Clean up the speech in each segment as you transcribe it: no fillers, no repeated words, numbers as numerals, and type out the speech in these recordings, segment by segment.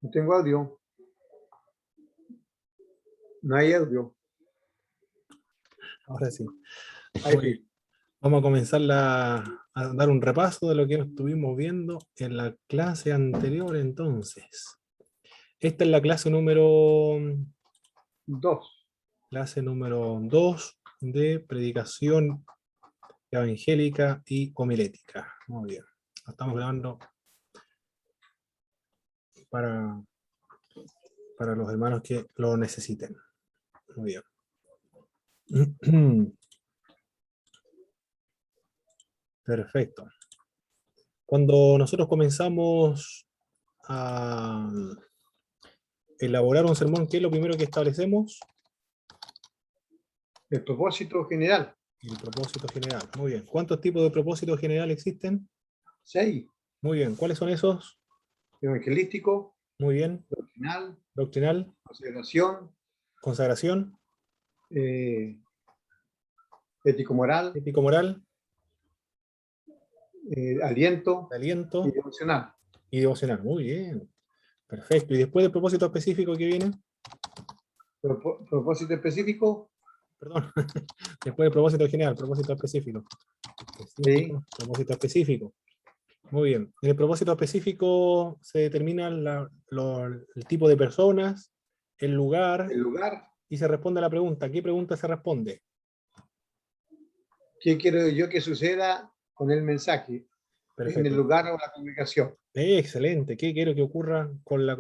No tengo audio. No hay audio. Ahora sí. Ahí Oye, sí. vamos a comenzar a dar un repaso de lo que estuvimos viendo en la clase anterior entonces. Esta es la clase número 2 de predicación evangélica y homilética. Muy bien. Lo estamos grabando para los hermanos que lo necesiten. Muy bien. Perfecto. Cuando nosotros comenzamos a elaborar un sermón, ¿qué es lo primero que establecemos? El propósito general. El propósito general. Muy bien. ¿Cuántos tipos de propósito general existen? 6. Muy bien. ¿Cuáles son esos? Evangelístico, Muy bien. doctrinal, Doctrinal, consagración, consagración, ético-moral, ético-moral, aliento y aliento devocional. y devocional. Muy bien. Perfecto. ¿Y después del propósito específico qué viene? Propósito específico. Perdón. Después del propósito general, propósito específico. Sí. Propósito específico. Muy bien. En el propósito específico se determina el tipo de personas, el lugar, El lugar. y se responde a la pregunta. ¿Qué pregunta se responde? ¿Qué quiero yo que suceda con el mensaje? Perfecto. En el lugar o la congregación. Excelente. ¿Qué quiero que ocurra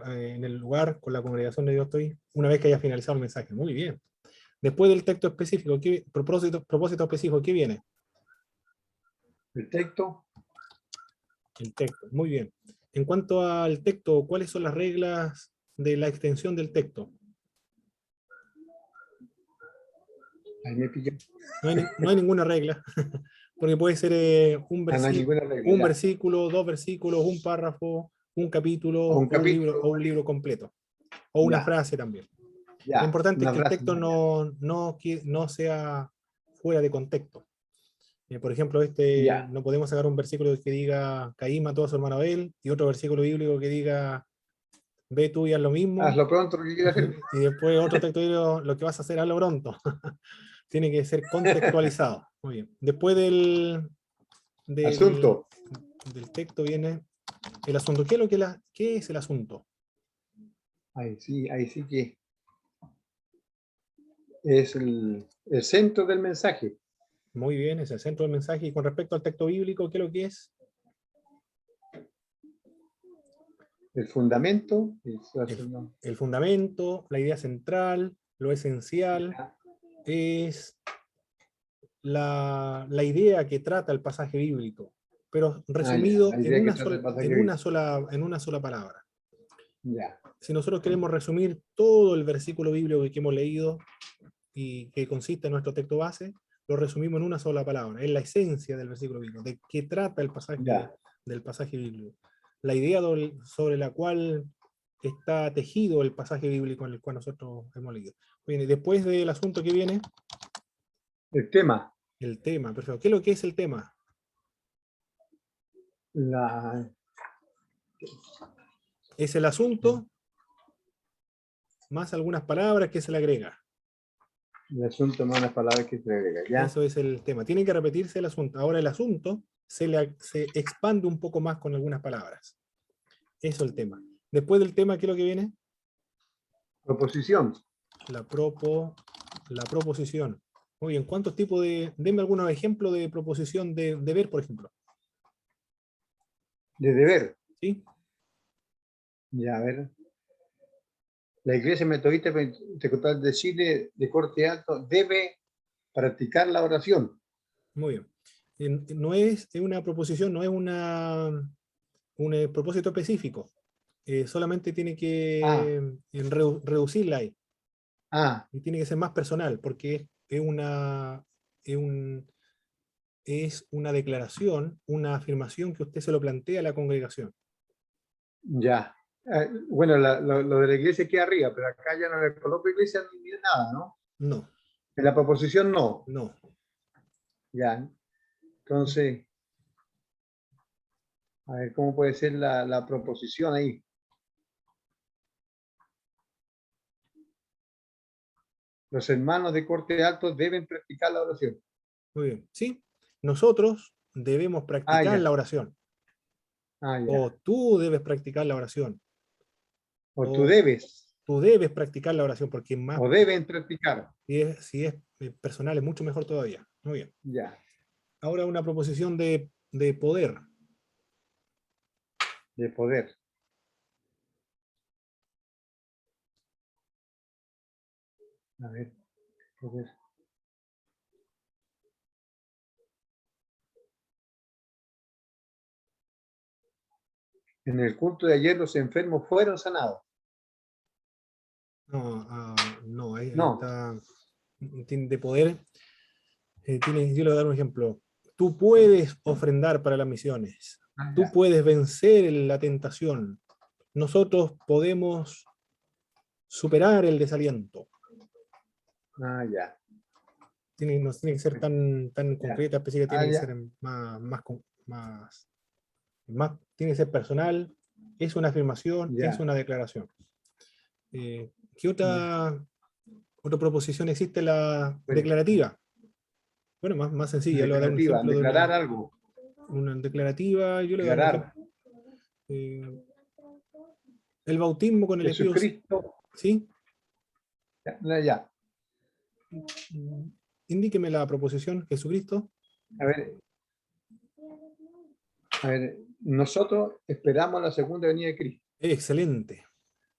en el lugar, con la congregación de Dios estoy, una vez que haya finalizado el mensaje? Muy bien. Después del texto específico, propósito específico, ¿qué viene? El texto. El texto. Muy bien. En cuanto al texto, ¿cuáles son las reglas de la extensión del texto? Ahí me pilló. No hay ninguna regla, porque puede ser un No hay ninguna regla. versículo, 2 versículos, un párrafo, un capítulo O un capítulo. O un libro completo, o una frase también. Lo importante es que el texto no sea fuera de contexto. Por ejemplo, no podemos sacar un versículo que diga Caín mató a su hermano Abel y otro versículo bíblico que diga ve tú y haz lo mismo. Hazlo pronto lo que quieras hacer. Y después otro texto bíblico, lo que vas a hacer, hazlo pronto. Tiene que ser contextualizado. Muy bien. Después del Asunto. del texto viene el asunto. ¿Qué es el asunto? Ahí sí que es el centro del mensaje. Muy bien, es el centro del mensaje. Y con respecto al texto bíblico, ¿qué es lo que es? El fundamento. El fundamento, la idea central, lo esencial, es la idea que trata el pasaje bíblico, pero resumido en una sola palabra. Ya. Si nosotros queremos resumir todo el versículo bíblico que hemos leído y que consiste en nuestro texto base, lo resumimos en una sola palabra. Es la esencia del versículo bíblico, de qué trata el pasaje del pasaje bíblico. La idea sobre la cual está tejido el pasaje bíblico en el cual nosotros hemos leído. Bien, después del asunto que viene, El tema. el tema, perfecto. ¿Qué es lo que es el tema? Es el asunto más algunas palabras que se le agrega. El asunto más las palabras que se le agrega. ¿Ya? Eso es el tema. Tiene que repetirse el asunto. Ahora el asunto se expande un poco más con algunas palabras. Eso es el tema. Después del tema, ¿qué es lo que viene? Proposición. La proposición. Muy bien, ¿cuántos tipos denme algunos ejemplos de proposición de deber, por ejemplo? De deber. ¿Sí? Ya, a ver. La Iglesia Metodista Pentecostal de Chile, de corte alto, debe practicar la oración. Muy bien. No es una proposición, no es un propósito específico. Solamente tiene que reducirla ahí. Y tiene que ser más personal, porque es una declaración, una afirmación que usted se lo plantea a la congregación. Ya. Bueno, lo de la iglesia queda arriba, pero acá ya no le coloco iglesia ni nada, ¿no? No. En la proposición no. No. Ya. Entonces, a ver cómo puede ser la proposición ahí. Los hermanos de corte alto deben practicar la oración. Muy bien. ¿Sí? Nosotros debemos Ah, practicar ya. la oración. Ah, O ya. tú debes practicar la oración. O tú O debes, tú debes practicar la oración, porque más, o deben practicar. si es personal, es mucho mejor todavía. Muy bien. Ya. Ahora una proposición de poder. De poder. A ver. Poder. En el culto de ayer los enfermos fueron sanados. No, no, ahí No. está. De poder. Yo le voy a dar un ejemplo. Tú puedes ofrendar para las misiones. Ah, Tú ya. puedes vencer la tentación. Nosotros podemos superar el desaliento. Ah, ya. No tiene que ser tan Ya. concreta, específica, Ah, tiene que ya. ser más, tiene que ser personal, es una afirmación, es Ya. una declaración. ¿Qué Ya. otra proposición existe? La Bueno, declarativa. Bueno, más la sencilla, le voy a dar un declarativa, ejemplo de declarar algo. una declarativa, yo le voy a dar un ejemplo. Declarar. El bautismo con el Espíritu Santo, Jesucristo. ¿sí? Ya. Ya. Indíqueme la proposición, Jesucristo. A ver, nosotros esperamos la segunda venida de Cristo. Excelente.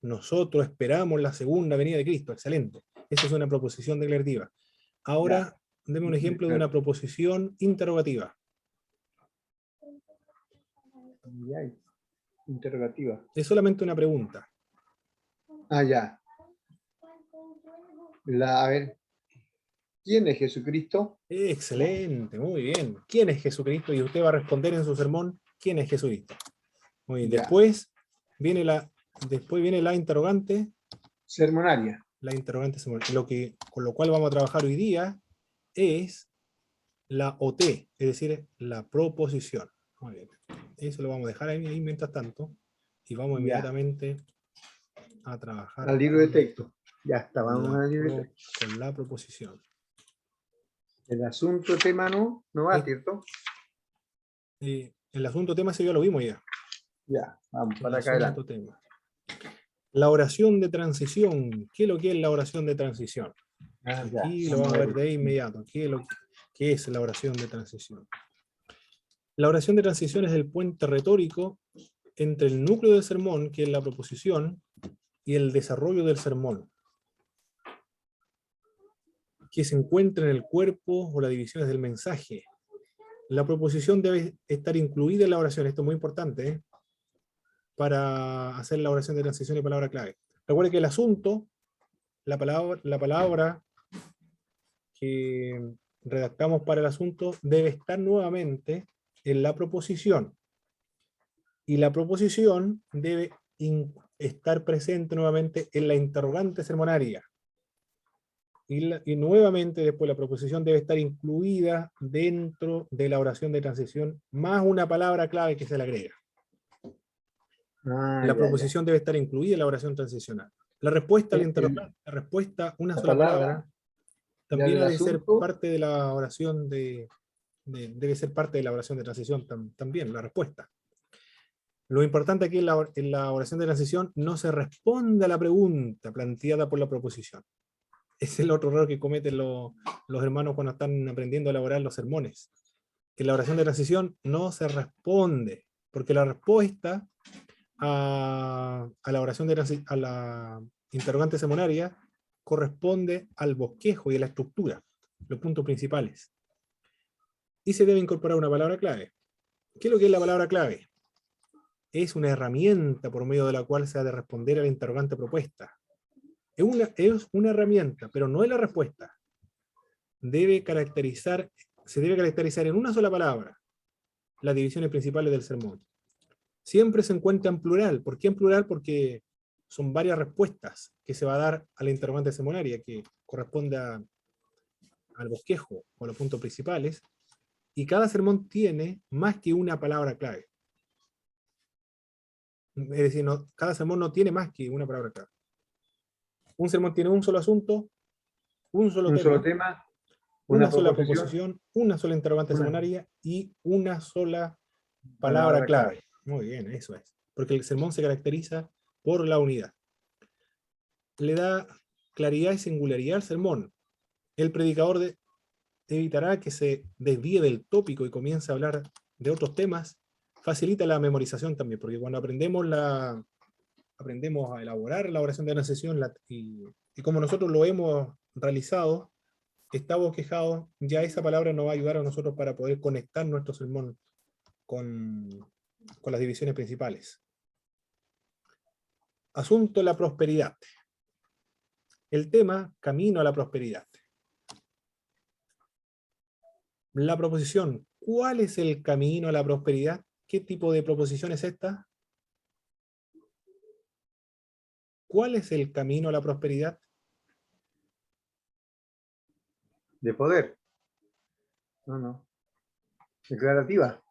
Nosotros esperamos la segunda venida de Cristo. Excelente. Esa es una proposición declarativa. Ya. Ahora, deme un ejemplo de una proposición interrogativa. Ya. Interrogativa. Es solamente una pregunta. Ah, ya. A ver, ¿quién es Jesucristo? Excelente, muy bien. ¿Quién es Jesucristo? Y usted va a responder en su sermón, ¿quién es Jesucristo? Muy bien. Ya. Después viene la interrogante. Sermonaria. La interrogante, con lo cual vamos a trabajar hoy día es la OT, es decir, la proposición. Muy bien. Eso lo vamos a dejar ahí mientras tanto y vamos Ya. inmediatamente a trabajar Al libro de texto. Ya está, vamos al libro de texto. con la proposición. El asunto, tema no va, Eh, ¿cierto? el asunto tema ese ya lo vimos ya. Ya, vamos El para acá asunto adelante. tema. La oración de transición. ¿Qué es lo que es la oración de transición? Ah, ya, Aquí lo vamos a ver de inmediato. ¿Qué es la oración de transición? La oración de transición es el puente retórico entre el núcleo del sermón, que es la proposición, y el desarrollo del sermón, que se encuentra en el cuerpo o las divisiones del mensaje. La proposición debe estar incluida en la oración. Esto es muy importante, para hacer la oración de transición y palabra clave. Recuerde que el asunto, la palabra que redactamos para el asunto debe estar nuevamente en la proposición. Y la proposición debe estar presente nuevamente en la interrogante sermonaria. Y nuevamente después la proposición debe estar incluida dentro de la oración de transición, más una palabra clave que se le agrega. Ah, La ya, ya. proposición debe estar incluida en la oración transicional. La respuesta al interrogante, la respuesta, una La sola palabra, palabra, ya también del ha de ser asunto. parte de la oración debe ser parte de la oración de transición también, la respuesta. Lo importante aquí en la oración de transición no se responde a la pregunta planteada por la proposición. Es el otro error que cometen los hermanos cuando están aprendiendo a elaborar los sermones. En la oración de transición no se responde, porque la respuesta a la oración a la interrogante sermonaria corresponde al bosquejo y a la estructura, los puntos principales. Y se debe incorporar una palabra clave. ¿Qué es lo que es la palabra clave? Es una herramienta por medio de la cual se ha de responder a la interrogante propuesta. Es una herramienta, pero no es la respuesta. Se debe caracterizar en una sola palabra las divisiones principales del sermón. Siempre se encuentra en plural. ¿Por qué en plural? Porque son varias respuestas que se va a dar a la interrogante sermonaria, que corresponde al bosquejo o a los puntos principales, Y cada sermón tiene más que una palabra clave. Es decir, cada sermón no tiene más que una palabra clave. Un sermón tiene un solo asunto, un solo Un solo tema, tema, una una sola proposición, proposición, una sola interrogante una seminaria y una sola palabra palabra clave. clave. Muy bien, eso es. Porque el sermón se caracteriza por la unidad. Le da claridad y singularidad al sermón. El predicador evitará que se desvíe del tópico y comience a hablar de otros temas. Facilita la memorización también, porque cuando aprendemos a elaborar la oración de transición y como nosotros lo hemos realizado, está bosquejado, ya esa palabra nos va a ayudar a nosotros para poder conectar nuestro sermón con las divisiones principales. Asunto de la prosperidad. El tema, camino a la prosperidad. La proposición, ¿cuál es el camino a la prosperidad? ¿Qué tipo de proposición es esta? ¿Cuál es el camino a la prosperidad? De poder. No. Declarativa.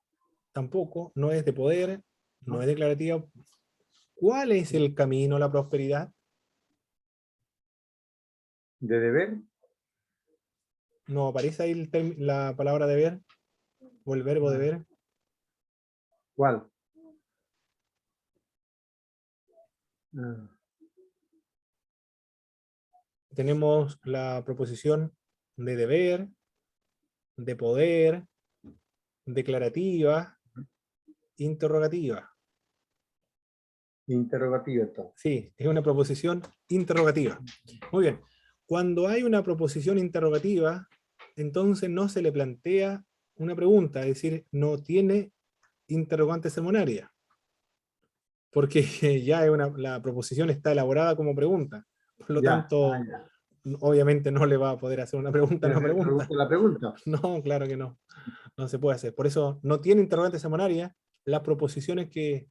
Tampoco, no es de poder, no es declarativa. ¿Cuál es el camino a la prosperidad? De deber. ¿No aparece ahí la palabra deber o el verbo deber? ¿Cuál? Ah, Tenemos la proposición de deber, de poder, declarativa, interrogativa. interrogativa entonces. Sí, es una proposición interrogativa. Muy bien. Cuando hay una proposición interrogativa, entonces no se le plantea una pregunta, es decir, no tiene interrogante sermonaria, porque ya la proposición está elaborada como pregunta. Por lo Ya, tanto, ya. obviamente no le va a poder hacer una pregunta a una pregunta. La pregunta. No, claro que no. No se puede hacer. Por eso no tiene interrogante sermonaria las proposiciones que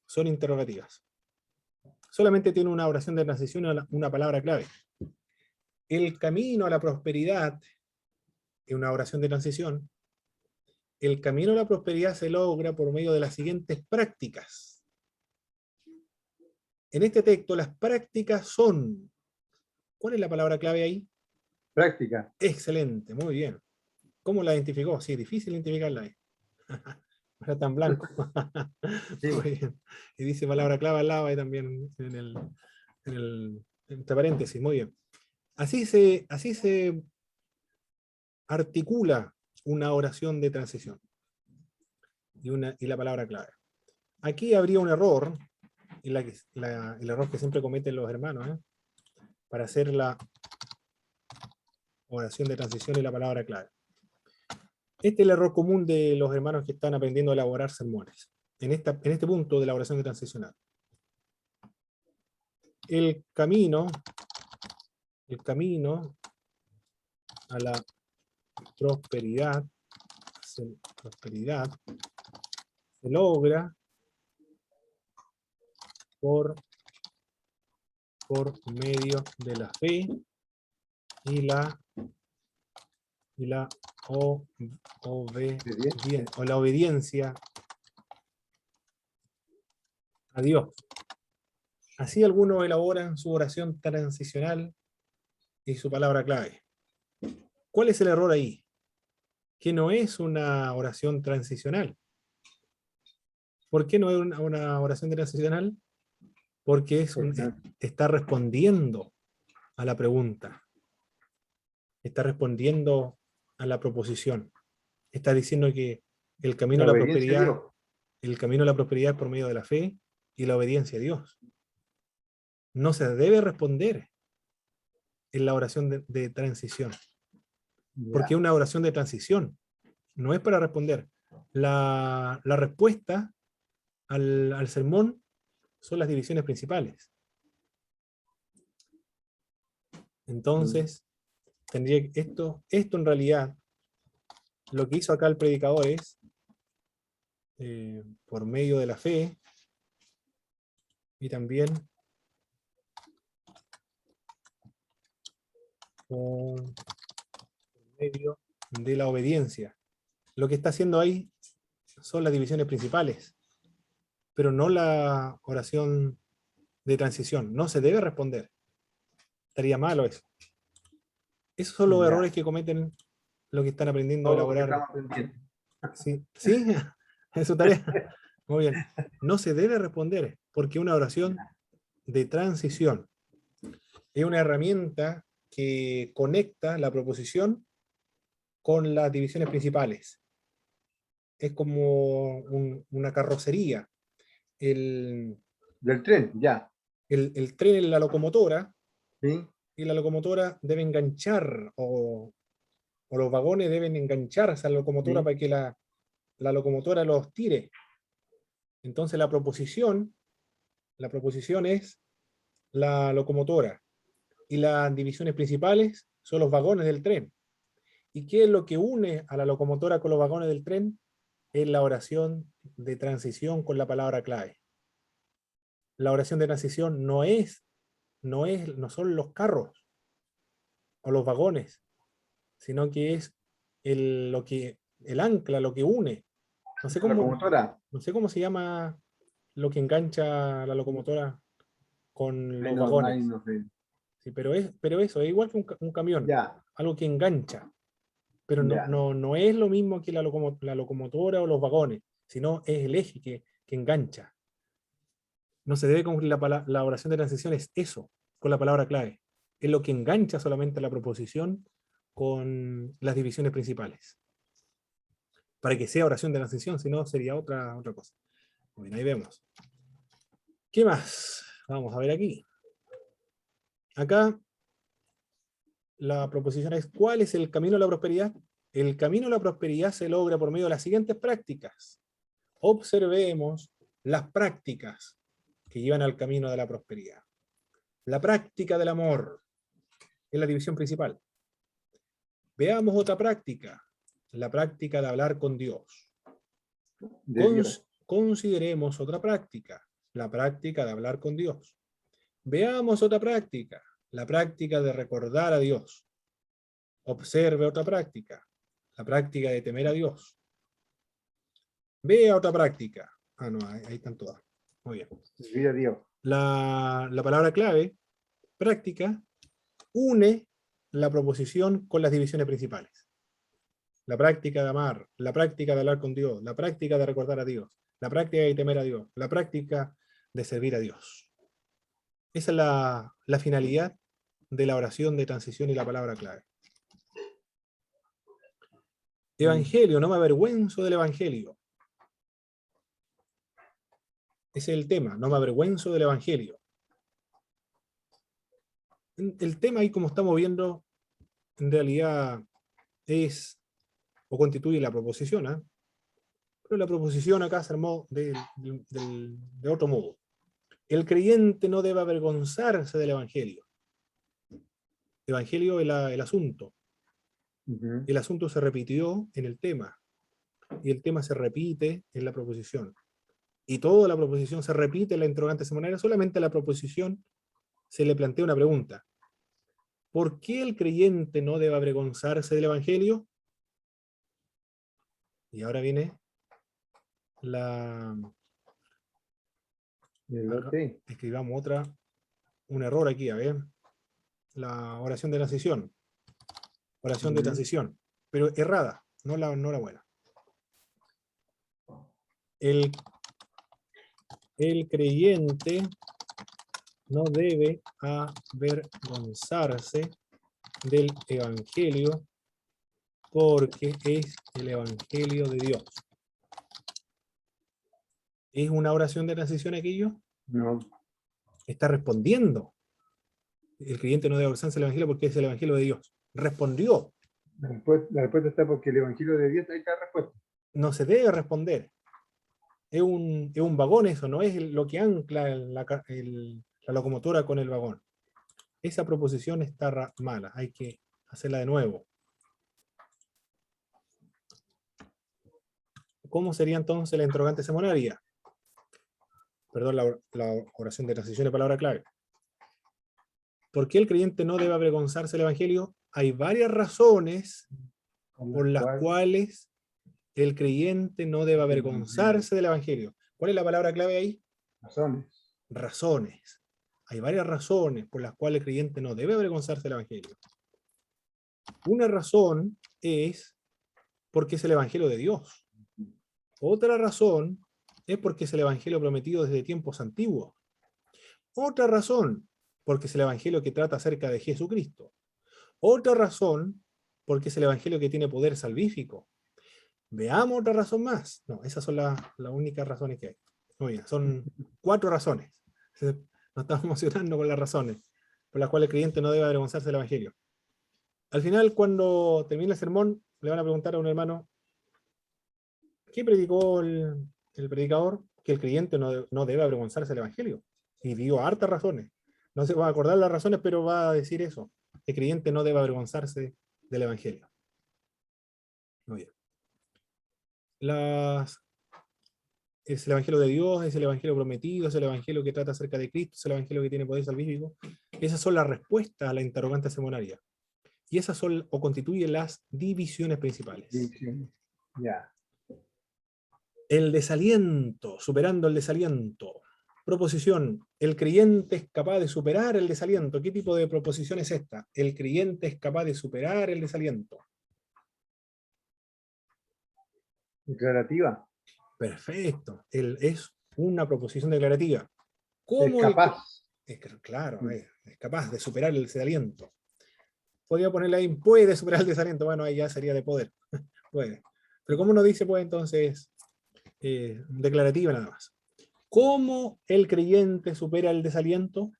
son interrogativas. Solamente tiene una oración de transición y una palabra clave. El camino a la prosperidad es una oración de transición. El camino a la prosperidad se logra por medio de las siguientes prácticas. En este texto, las prácticas son... ¿Cuál es la palabra clave ahí? Práctica. Excelente, muy bien. ¿Cómo la identificó? Sí, difícil identificarla ahí. No era tan blanco. Sí. Muy bien. Y dice palabra clave al lado ahí también entre paréntesis, muy bien. Así se articula una oración de transición y la palabra clave. Aquí habría un error, el error que siempre cometen los hermanos, para hacer la oración de transición y la palabra clave. Este es el error común de los hermanos que están aprendiendo a elaborar sermones, en este punto de la oración de transicional. El camino a la prosperidad se logra por medio de la fe y la obediencia a Dios. Así algunos elaboran su oración transicional y su palabra clave. ¿Cuál es el error ahí? Que no es una oración transicional. ¿Por qué no es una oración transicional? Porque está respondiendo a la pregunta, está respondiendo a la proposición, está diciendo que el camino a La la obediencia a prosperidad, Dios. es por medio de la fe y la obediencia a Dios. No se debe responder en la oración de transición, porque es una oración de transición, no es para responder. La respuesta al sermón son las divisiones principales. Entonces, tendría esto en realidad, lo que hizo acá el predicador es, por medio de la fe, y también por medio de la obediencia. lo que está haciendo ahí son las divisiones principales, pero no la oración de transición. No se debe responder. Estaría malo eso. Esos son los Ya, errores que cometen los que están aprendiendo a todo lo que elaborar. estamos aprendiendo. Sí, sí, es su tarea. Muy bien. No se debe responder porque una oración de transición es una herramienta que conecta la proposición con las divisiones principales. Es como una carrocería. El, Del tren, ya. el tren en la locomotora, ¿Sí? y la locomotora debe enganchar, o los vagones deben engancharse a la locomotora ¿Sí? para que la locomotora los tire. Entonces la proposición es la locomotora, y las divisiones principales son los vagones del tren. ¿Y qué es lo que une a la locomotora con los vagones del tren? Es la oración de transición con la palabra clave. La oración de transición no son los carros o los vagones, sino que es el ancla, lo que une. No sé La cómo, locomotora. no sé cómo se llama lo que engancha la locomotora con Ahí los no, ahí vagones. no sé. Sí, pero eso, es igual que un camión, Ya, algo que engancha, pero ya. no es lo mismo que la locomotora o los vagones, sino es el eje que engancha. No se debe confundir la oración de transición, es eso, con la palabra clave. Es lo que engancha solamente la proposición con las divisiones principales. Para que sea oración de transición, si no sería otra cosa. Muy bien, ahí vemos. ¿Qué más? Vamos a ver aquí. Acá la proposición es: ¿cuál es el camino a la prosperidad? El camino a la prosperidad se logra por medio de las siguientes prácticas. Observemos las prácticas que llevan al camino de la prosperidad. La práctica del amor es la división principal. Veamos otra práctica, la práctica de hablar con Dios. De Dios. Consideremos otra práctica, la práctica de hablar con Dios. Veamos otra práctica, la práctica de recordar a Dios. Observe otra práctica, la práctica de temer a Dios. Vea otra práctica. Ah, no, ahí están todas. Muy bien. Servir a Dios. La palabra clave, práctica, une la proposición con las divisiones principales. La práctica de amar, la práctica de hablar con Dios, la práctica de recordar a Dios, la práctica de temer a Dios, la práctica de servir a Dios. Esa es la finalidad de la oración de transición y la palabra clave. Evangelio, no me avergüenzo del Evangelio. Ese es el tema, no me avergüenzo del Evangelio. El tema ahí, como estamos viendo, en realidad es o constituye la proposición, ¿eh? Pero la proposición acá se armó de otro modo. El creyente no debe avergonzarse del Evangelio. Evangelio es el asunto. Ujú. El asunto se repitió en el tema, y el tema se repite en la proposición. Y toda la proposición se repite en la interrogante semanaria, solamente a la proposición se le plantea una pregunta. ¿Por qué el creyente no debe avergonzarse del Evangelio? Y ahora viene la... El Acá, lote. escribamos un error aquí, a ver. La oración de transición. Oración de Ujú. transición. Pero errada, no la buena. El creyente no debe avergonzarse del Evangelio porque es el Evangelio de Dios. ¿Es una oración de transición aquello? No. Está respondiendo. El creyente no debe avergonzarse del Evangelio porque es el Evangelio de Dios. Respondió. La respuesta está porque el Evangelio de Dios, ahí está la respuesta. No se debe responder. Es un vagón eso, no es lo que ancla la locomotora con el vagón. Esa proposición está mala, hay que hacerla de nuevo. ¿Cómo sería entonces la interrogante semanaria? Perdón, la oración de transición de palabra clave. ¿Por qué el creyente no debe avergonzarse del Evangelio? Hay varias razones por las cuales el creyente no debe avergonzarse del Evangelio. ¿Cuál es la palabra clave ahí? Razones. Razones. Hay varias razones por las cuales el creyente no debe avergonzarse del Evangelio. Una razón es porque es el Evangelio de Dios. Otra razón es porque es el Evangelio prometido desde tiempos antiguos. Otra razón, porque es el Evangelio que trata acerca de Jesucristo. Otra razón, porque es el Evangelio que tiene poder salvífico. Veamos otra razón más. No, esas son las únicas razones que hay. Muy bien, son 4 razones. Nos estamos emocionando con las razones por las cuales el creyente no debe avergonzarse del Evangelio. Al final, cuando termine el sermón, le van a preguntar a un hermano, ¿qué predicó el predicador? Que el creyente no debe avergonzarse del Evangelio. Y dio hartas razones. No se va a acordar las razones, pero va a decir eso. El creyente no debe avergonzarse del Evangelio. Muy bien. Es el Evangelio de Dios, es el Evangelio prometido, es el Evangelio que trata acerca de Cristo, es el Evangelio que tiene poder salvífico. Esas son las respuestas a la interrogante sermonaria. Y esas son o constituyen las divisiones principales. Divisiones. Ya. El desaliento, superando el desaliento. Proposición, el creyente es capaz de superar el desaliento. ¿Qué tipo de proposición es esta? El creyente es capaz de superar el desaliento. Declarativa. Perfecto. Es una proposición declarativa. Es ¿Cómo capaz. claro, es capaz de superar el desaliento. Podría ponerle ahí, puede superar el desaliento. Bueno, ahí ya sería de poder. Puede. Pero ¿cómo no dice, pues entonces, declarativa nada más? ¿Cómo el creyente supera el desaliento?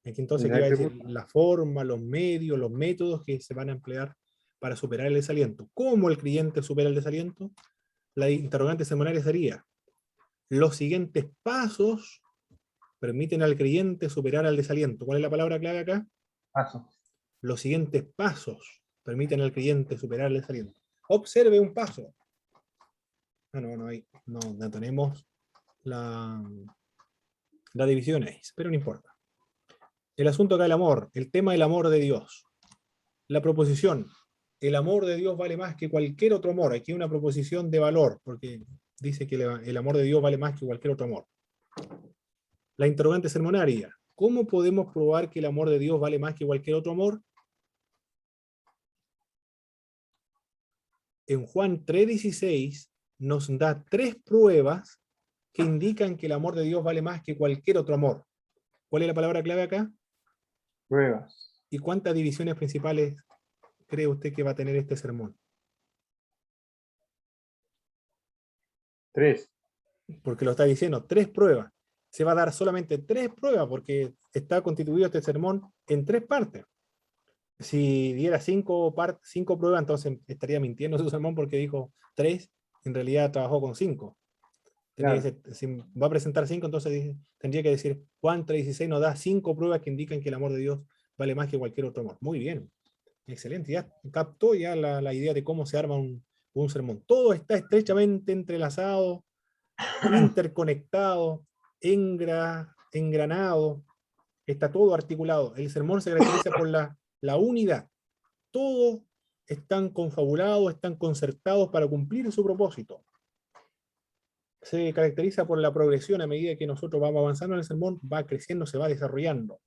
Aquí entonces aquí va a decir la forma, los medios, los métodos que se van a emplear para superar el desaliento. ¿Cómo el creyente supera el desaliento? La interrogante seminaria sería: los siguientes pasos permiten al creyente superar el desaliento. ¿Cuál es la palabra clave acá? Paso. Los siguientes pasos permiten al creyente superar el desaliento. Observe un paso. No tenemos la división ahí, pero no importa. El asunto acá es el amor, el tema del amor de Dios. La proposición, el amor de Dios vale más que cualquier otro amor. Aquí hay una proposición de valor, porque dice que el amor de Dios vale más que cualquier otro amor. La interrogante sermonaria, ¿cómo podemos probar que el amor de Dios vale más que cualquier otro amor? En Juan 3:16 nos da 3 pruebas que indican que el amor de Dios vale más que cualquier otro amor. ¿Cuál es la palabra clave acá? Pruebas. ¿Y cuántas divisiones principales cree usted que va a tener este sermón? 3. Porque lo está diciendo, 3 pruebas. Se va a dar solamente 3 pruebas porque está constituido este sermón en 3 partes. Si diera 5 pruebas, entonces estaría mintiendo su sermón porque dijo 3, en realidad trabajó con 5. Claro. Si va a presentar 5, entonces tendría que decir, Juan 3:16 nos da 5 pruebas que indican que el amor de Dios vale más que cualquier otro amor. Muy bien, excelente, ya captó ya la idea de cómo se arma un sermón. Todo está estrechamente entrelazado, interconectado, engranado, está todo articulado. El sermón se caracteriza por la unidad. Todos están confabulados, están concertados para cumplir su propósito. Se caracteriza por la progresión. A medida que nosotros vamos avanzando en el sermón, va creciendo, se va desarrollando.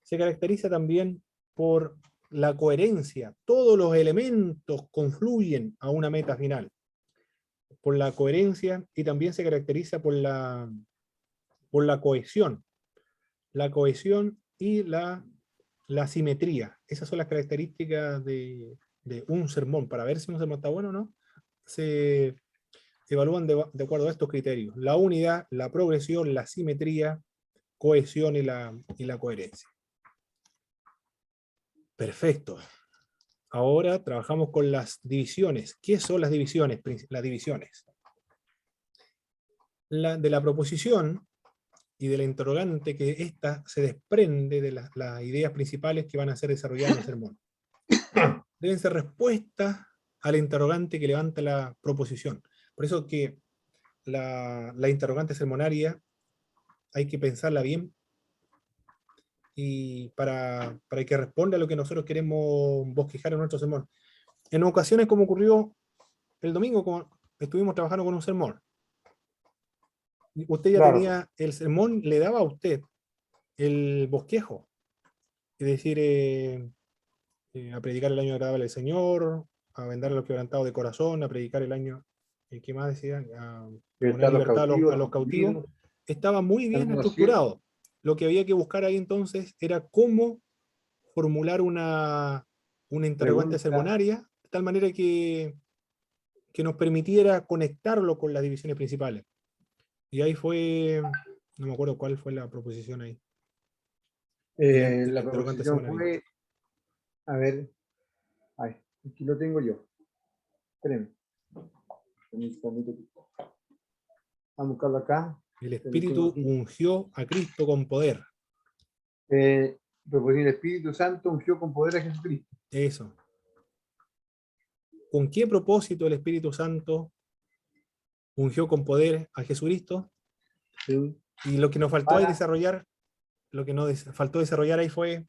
Se caracteriza también por la coherencia. Todos los elementos confluyen a una meta final. Por la coherencia, y también se caracteriza por la cohesión. La cohesión y la simetría. Esas son las características de un sermón. Para ver si un sermón está bueno o no, se evalúan de acuerdo a estos criterios: la unidad, la progresión, la simetría, cohesión y la coherencia. Perfecto. Ahora trabajamos con las divisiones. ¿Qué son las divisiones? Las divisiones. De la proposición y de la interrogante, que ésta se desprende de las ideas principales que van a ser desarrolladas en el sermón. Deben ser respuestas al interrogante que levanta la proposición. Por eso que la interrogante sermonaria hay que pensarla bien y para que responda a lo que nosotros queremos bosquejar en nuestro sermón. En ocasiones, como ocurrió el domingo estuvimos trabajando con un sermón. Usted ya Claro. tenía, el sermón le daba a usted el bosquejo, es decir, a predicar el año agradable del Señor, a vendar a los quebrantados de corazón, a predicar el año, ¿qué más decía? A poner Libertad a los libertad cautivos, a los cautivos. Estaba muy bien a los ciegos. estructurado. Lo que había que buscar ahí entonces era cómo formular una interrogante Pregunta, sermonaria, de tal manera que nos permitiera conectarlo con las divisiones principales. Y ahí fue, no me acuerdo cuál fue la proposición ahí. El la interrogante proposición semanario. fue, a ver, ay, aquí lo tengo yo. Espérenme. Vamos a buscarlo acá. El Lo tengo Espíritu aquí. ungió a Cristo con poder. Proposición, el Espíritu Santo ungió con poder a Jesucristo. Eso. ¿Con qué propósito el Espíritu Santo ungió con poder a Jesucristo? Sí. Y lo que nos faltó ahí Para, desarrollar, lo que nos faltó desarrollar ahí fue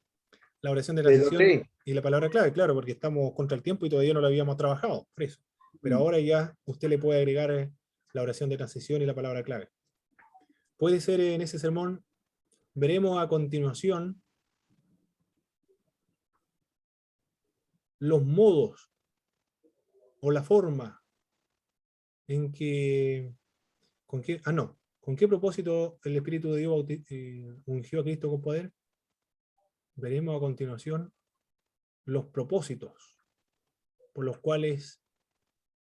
la oración de lo transición sé. y la palabra clave, claro, porque estamos contra el tiempo y todavía no lo habíamos trabajado, por eso. Pero ahora ya usted le puede agregar la oración de transición y la palabra clave. Puede ser en ese sermón, veremos a continuación los modos o la forma en que, con qué propósito el Espíritu de Dios ungió a Cristo con poder. Veremos a continuación los propósitos por los cuales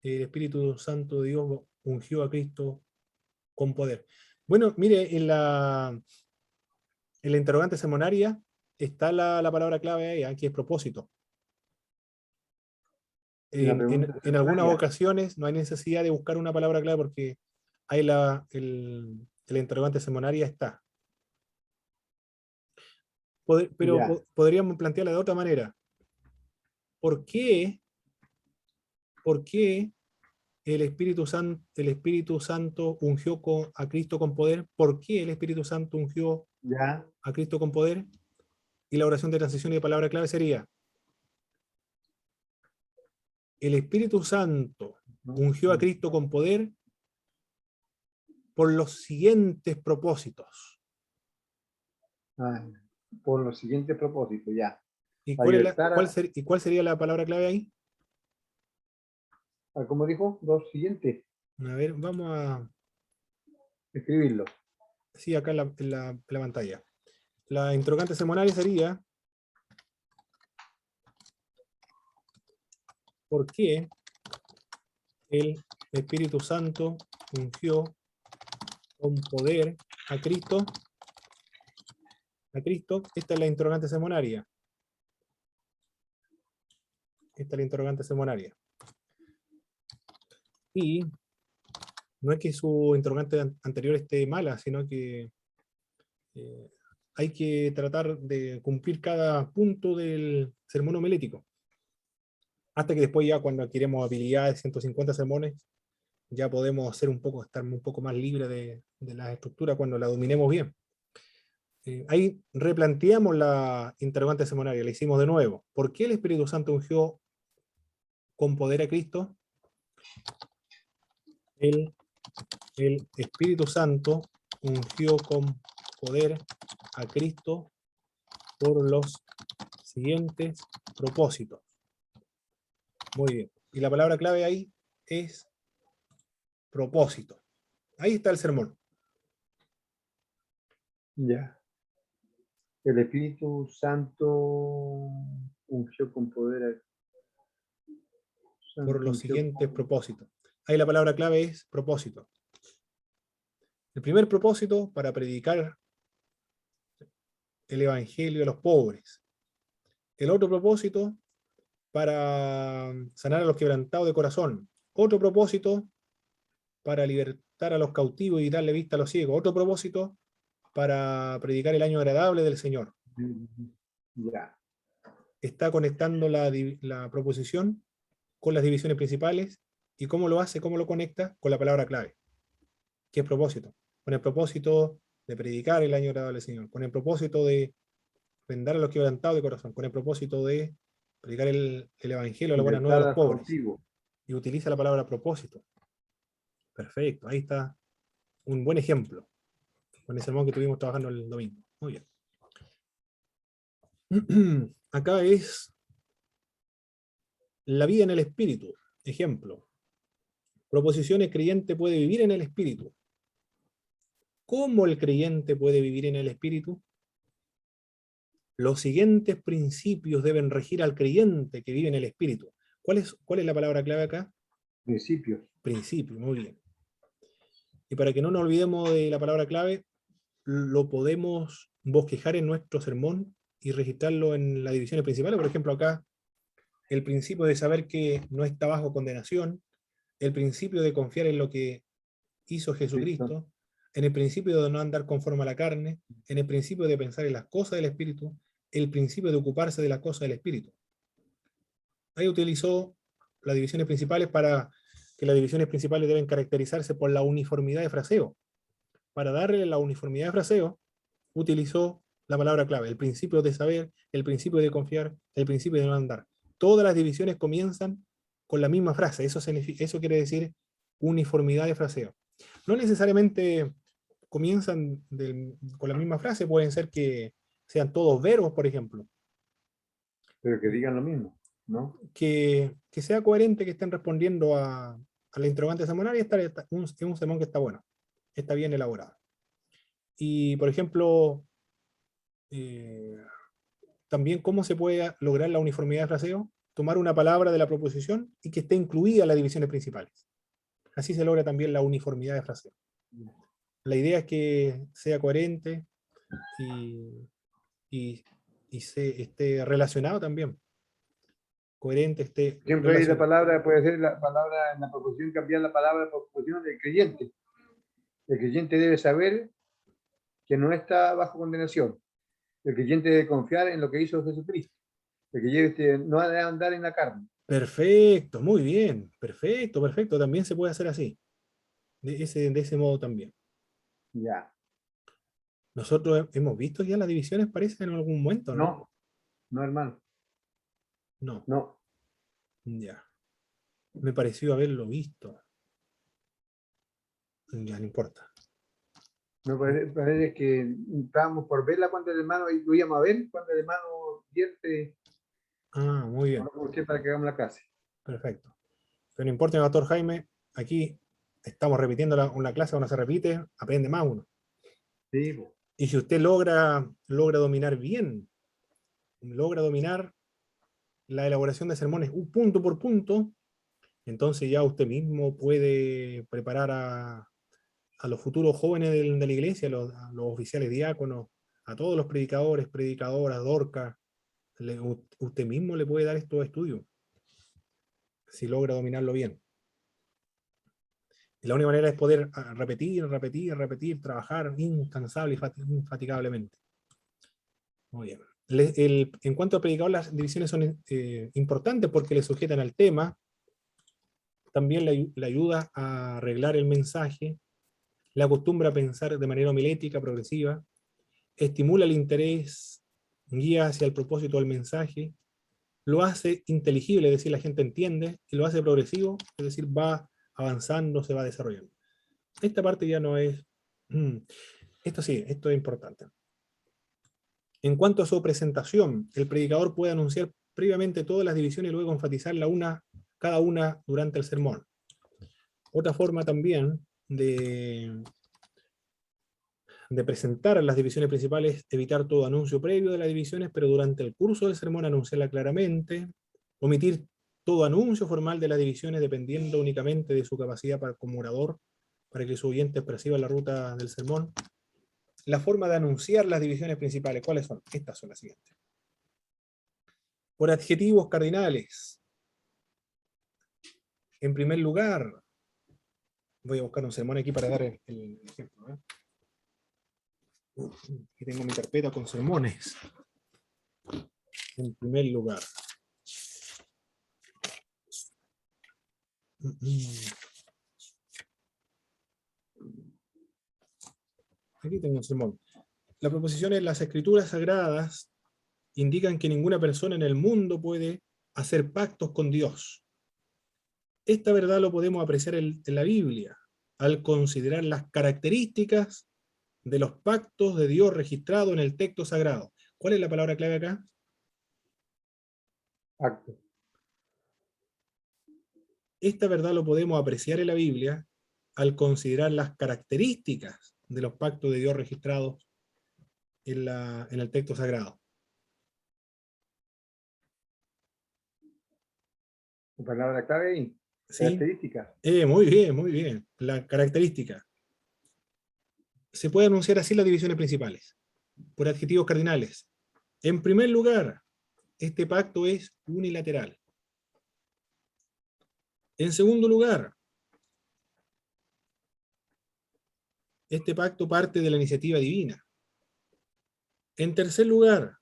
el Espíritu Santo de Dios ungió a Cristo con poder. Bueno, mire, en la interrogante semonaria está la palabra clave ahí, que es propósito. En la pregunta En algunas seminaria. ocasiones no hay necesidad de buscar una palabra clave porque ahí la interrogante semonaria está. Pero Ya. podríamos plantearla de otra manera. ¿Por qué el Espíritu Santo ungió a Cristo con poder? ¿Por qué el Espíritu Santo ungió Ya. a Cristo con poder? Y la oración de transición y de palabra clave sería: el Espíritu Santo ungió a Cristo con poder por los siguientes propósitos. Ah, por los siguientes propósitos, ya. ¿Y Para libertar y cuál sería la palabra clave ahí? ¿cómo dijo? Los siguientes. A ver, vamos a... Escribirlo. Sí, acá en la pantalla. La interrogante semonaria sería: ¿por qué el Espíritu Santo ungió con poder a Cristo? Esta es la interrogante semonaria. Esta es la interrogante semonaria. Y no es que su interrogante anterior esté mala, sino que hay que tratar de cumplir cada punto del sermón homilético. Hasta que después ya cuando adquiremos habilidades, 150 sermones, ya podemos estar un poco más libres de la estructura cuando la dominemos bien. Ahí replanteamos la interrogante semonaria, la hicimos de nuevo. ¿Por qué el Espíritu Santo ungió con poder a Cristo? El Espíritu Santo ungió con poder a Cristo por los siguientes propósitos. Muy bien. Y la palabra clave ahí es propósito. Ahí está el sermón. Ya. El Espíritu Santo ungió con poder. Por Santo los ungió siguientes con... propósitos. Ahí la palabra clave es propósito. El primer propósito, para predicar el evangelio a los pobres. El otro propósito, para sanar a los quebrantados de corazón. Otro propósito, para libertar a los cautivos y darle vista a los ciegos. Otro propósito, para predicar el año agradable del Señor. Ya. Está conectando la proposición con las divisiones principales. ¿Y cómo lo hace? ¿Cómo lo conecta? Con la palabra clave, que es propósito. Con el propósito de predicar el año agradable del Señor. Con el propósito de vendar a los quebrantados de corazón. Con el propósito de predicar el evangelio, la buena nueva Libertad a los al pobres. cautivo. y utiliza la palabra propósito. Perfecto, ahí está un buen ejemplo con el sermón que tuvimos trabajando el domingo. Muy bien. Acá es la vida en el espíritu. Ejemplo. Proposiciones: creyente puede vivir en el espíritu. ¿Cómo el creyente puede vivir en el espíritu? Los siguientes principios deben regir al creyente que vive en el espíritu. ¿Cuál es la palabra clave acá? Principios. Principio, muy bien. Y para que no nos olvidemos de la palabra clave, lo podemos bosquejar en nuestro sermón y registrarlo en las divisiones principales. Por ejemplo, acá, el principio de saber que no está bajo condenación, el principio de confiar en lo que hizo Jesucristo, en el principio de no andar conforme a la carne, en el principio de pensar en las cosas del Espíritu, el principio de ocuparse de las cosas del Espíritu. Ahí utilizó las divisiones principales para que las divisiones principales deben caracterizarse por la uniformidad de fraseo. Para darle la uniformidad de fraseo, utilizó la palabra clave, el principio de saber, el principio de confiar, el principio de no andar. Todas las divisiones comienzan con la misma frase, eso quiere decir uniformidad de fraseo. No necesariamente comienzan con la misma frase, pueden ser que sean todos verbos, por ejemplo. Pero que digan lo mismo, ¿no? Que sea coherente, que estén respondiendo a la interrogante semanal, y es un sermón que está bueno, está bien elaborado. Y, por ejemplo, también cómo se puede lograr la uniformidad de fraseo, tomar una palabra de la proposición y que esté incluida en las divisiones principales. Así se logra también la uniformidad de fraseo. La idea es que sea coherente y se esté relacionado también. Coherente, esté Siempre hay la palabra, puede ser la palabra en la proposición, cambiar la palabra de proposición del creyente. El creyente debe saber que no está bajo condenación. El creyente debe confiar en lo que hizo Jesucristo. El creyente no ha de andar en la carne. Perfecto, muy bien. Perfecto, perfecto. También se puede hacer así. De ese modo también. Ya. Nosotros hemos visto ya las divisiones, parece, en algún momento, ¿no? No, no, hermano. No. No. Ya. Me pareció haberlo visto. Ya, no importa. Me parece que estábamos por verla cuando el hermano, y lo íbamos a ver cuando el hermano vierte. Ah, muy bien. Para que hagamos la clase. Perfecto. Pero no importa, doctor Jaime, aquí estamos repitiendo una clase, cuando se repite, aprende más uno. Sí, pues. Y si usted logra dominar bien, logra dominar la elaboración de sermones punto por punto, entonces ya usted mismo puede preparar a los futuros jóvenes de la iglesia, a los oficiales diáconos, a todos los predicadores, predicadoras, dorcas. Usted mismo le puede dar estos estudios, si logra dominarlo bien. Y la única manera es poder repetir, trabajar incansable y infatigablemente. Muy bien. En cuanto a predicador, las divisiones son importantes porque le sujetan al tema, también le ayuda a arreglar el mensaje, le acostumbra a pensar de manera homilética, progresiva, estimula el interés, guía hacia el propósito del mensaje, lo hace inteligible, es decir, la gente entiende, y lo hace progresivo, es decir, va avanzando, se va desarrollando. Esta parte ya no es... Esto sí, esto es importante. En cuanto a su presentación, el predicador puede anunciar previamente todas las divisiones y luego enfatizarla cada una durante el sermón. Otra forma también de presentar las divisiones principales, evitar todo anuncio previo de las divisiones, pero durante el curso del sermón anunciarla claramente, omitir todo anuncio formal de las divisiones dependiendo únicamente de su capacidad como orador, para que su oyente perciba la ruta del sermón. La forma de anunciar las divisiones principales, ¿cuáles son? Estas son las siguientes. Por adjetivos cardinales. En primer lugar, voy a buscar un sermón aquí para dar el ejemplo, ¿eh? Aquí tengo mi carpeta con sermones. En primer lugar. Aquí tengo un sermón. La proposición es: las escrituras sagradas indican que ninguna persona en el mundo puede hacer pactos con Dios. Esta verdad lo podemos apreciar en la Biblia, al considerar las características de los pactos de Dios registrados en el texto sagrado. ¿Cuál es la palabra clave acá? Acto. Esta verdad lo podemos apreciar en la Biblia al considerar las características de los pactos de Dios registrados en el texto sagrado. La palabra clave ahí. ¿Sí? Características. Muy bien, muy bien. La característica. Se puede anunciar así las divisiones principales, por adjetivos cardinales. En primer lugar, este pacto es unilateral. En segundo lugar, este pacto parte de la iniciativa divina. En tercer lugar,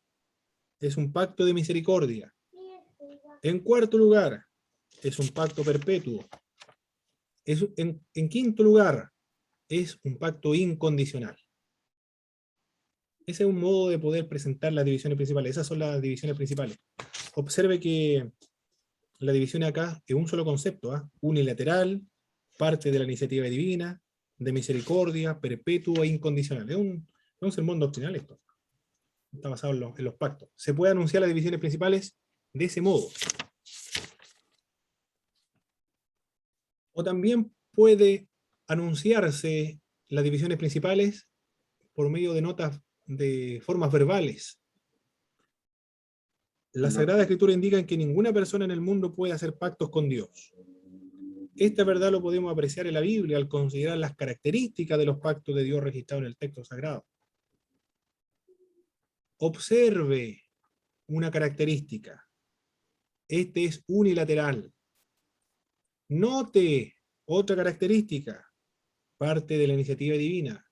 es un pacto de misericordia. En cuarto lugar, es un pacto perpetuo. En quinto lugar, es un pacto incondicional. Ese es un modo de poder presentar las divisiones principales. Esas son las divisiones principales. Observe que la división acá es un solo concepto, ¿eh? Unilateral, parte de la iniciativa divina, de misericordia, perpetuo e incondicional. Es un sermón doctrinal esto. Está basado en los pactos. Se puede anunciar las divisiones principales de ese modo. O también puede anunciarse las divisiones principales por medio de notas de formas verbales. La Sagrada Escritura indica que ninguna persona en el mundo puede hacer pactos con Dios. Esta verdad lo podemos apreciar en la Biblia al considerar las características de los pactos de Dios registrados en el texto sagrado. Observe una característica. Este es unilateral. Note otra característica, parte de la iniciativa divina.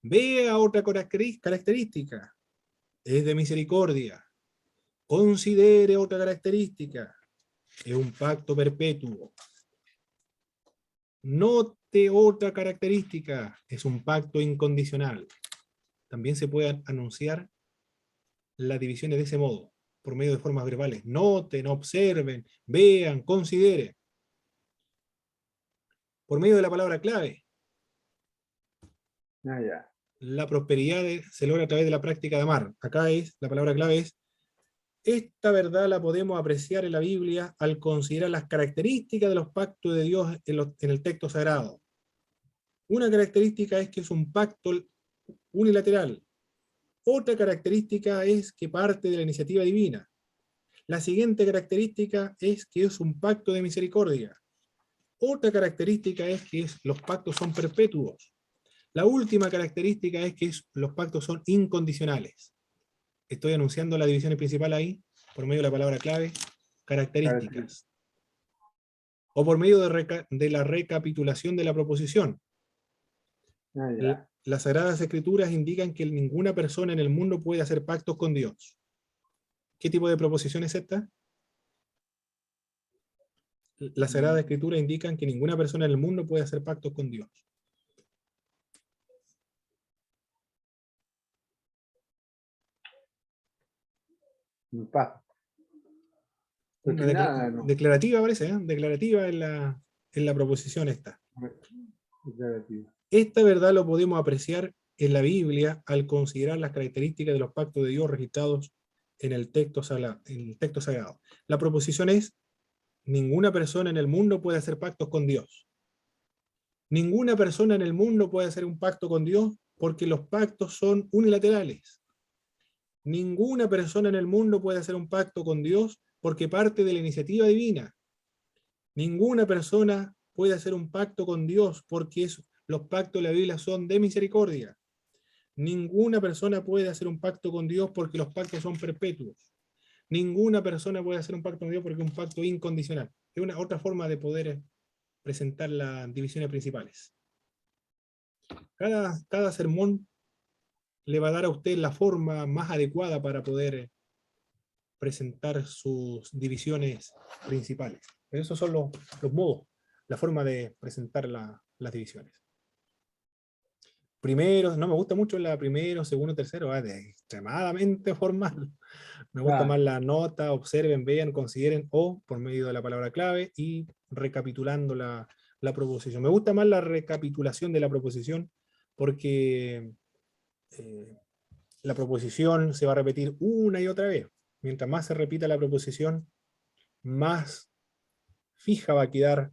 Vea otra característica, es de misericordia. Considere otra característica, es un pacto perpetuo. Note otra característica, es un pacto incondicional. También se pueden anunciar las divisiones de ese modo, por medio de formas verbales. Noten, observen, vean, consideren. Por medio de la palabra clave. La prosperidad se logra a través de la práctica de amar. Acá la palabra clave es: esta verdad la podemos apreciar en la Biblia al considerar las características de los pactos de Dios en el texto sagrado. Una característica es que es un pacto unilateral. Otra característica es que parte de la iniciativa divina. La siguiente característica es que es un pacto de misericordia. Otra característica es que los pactos son perpetuos. La última característica es que los pactos son incondicionales. Estoy anunciando la división principal ahí, por medio de la palabra clave, características. O por medio de la recapitulación de la proposición. Las Sagradas Escrituras indican que ninguna persona en el mundo puede hacer pactos con Dios. ¿Qué tipo de proposición es esta? Las Sagradas Escrituras indican que ninguna persona en el mundo puede hacer pactos con Dios. Declarativa parece, ¿eh? Declarativa en la proposición esta. Esta verdad lo podemos apreciar en la Biblia al considerar las características de los pactos de Dios registrados en el texto sagrado. La proposición es: ninguna persona en el mundo puede hacer pactos con Dios. Ninguna persona en el mundo puede hacer un pacto con Dios porque los pactos son unilaterales. Ninguna persona en el mundo puede hacer un pacto con Dios porque parte de la iniciativa divina. Ninguna persona puede hacer un pacto con Dios porque los pactos de la Biblia son de misericordia. Ninguna persona puede hacer un pacto con Dios porque los pactos son perpetuos. Ninguna persona puede hacer un pacto con Dios porque es un pacto incondicional. Es una otra forma de poder presentar las divisiones principales. Cada sermón le va a dar a usted la forma más adecuada para poder presentar sus divisiones principales. Pero esos son los modos, la forma de presentar las divisiones. primeros, no me gusta mucho la primero, segundo, tercero, es extremadamente formal. Me gusta Claro. más la nota, observen, vean, consideren, o por medio de la palabra clave y recapitulando la proposición. Me gusta más la recapitulación de la proposición porque la proposición se va a repetir una y otra vez. Mientras más se repita la proposición, más fija va a quedar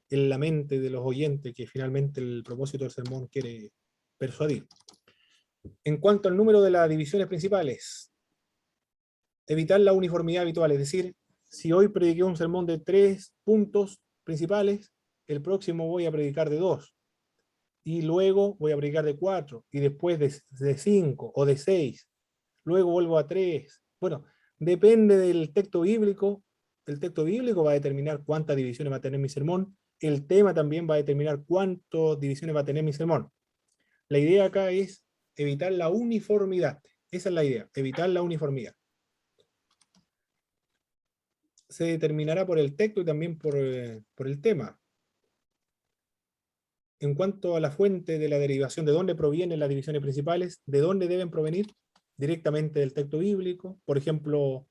en la mente de los oyentes que finalmente el propósito del sermón quiere persuadir. En cuanto al número de las divisiones principales, evitar la uniformidad habitual, es decir, si hoy prediqué un sermón de 3 puntos principales, el próximo voy a predicar de 2, y luego voy a predicar de 4, y después de 5 o de 6, luego vuelvo a 3. Bueno, depende del texto bíblico. El texto bíblico va a determinar cuántas divisiones va a tener mi sermón. El tema también va a determinar cuántas divisiones va a tener mi sermón. La idea acá es evitar la uniformidad. Esa es la idea, evitar la uniformidad. Se determinará por el texto y también por el tema. En cuanto a la fuente de la derivación, de dónde provienen las divisiones principales, de dónde deben provenir, directamente del texto bíblico. Por ejemplo,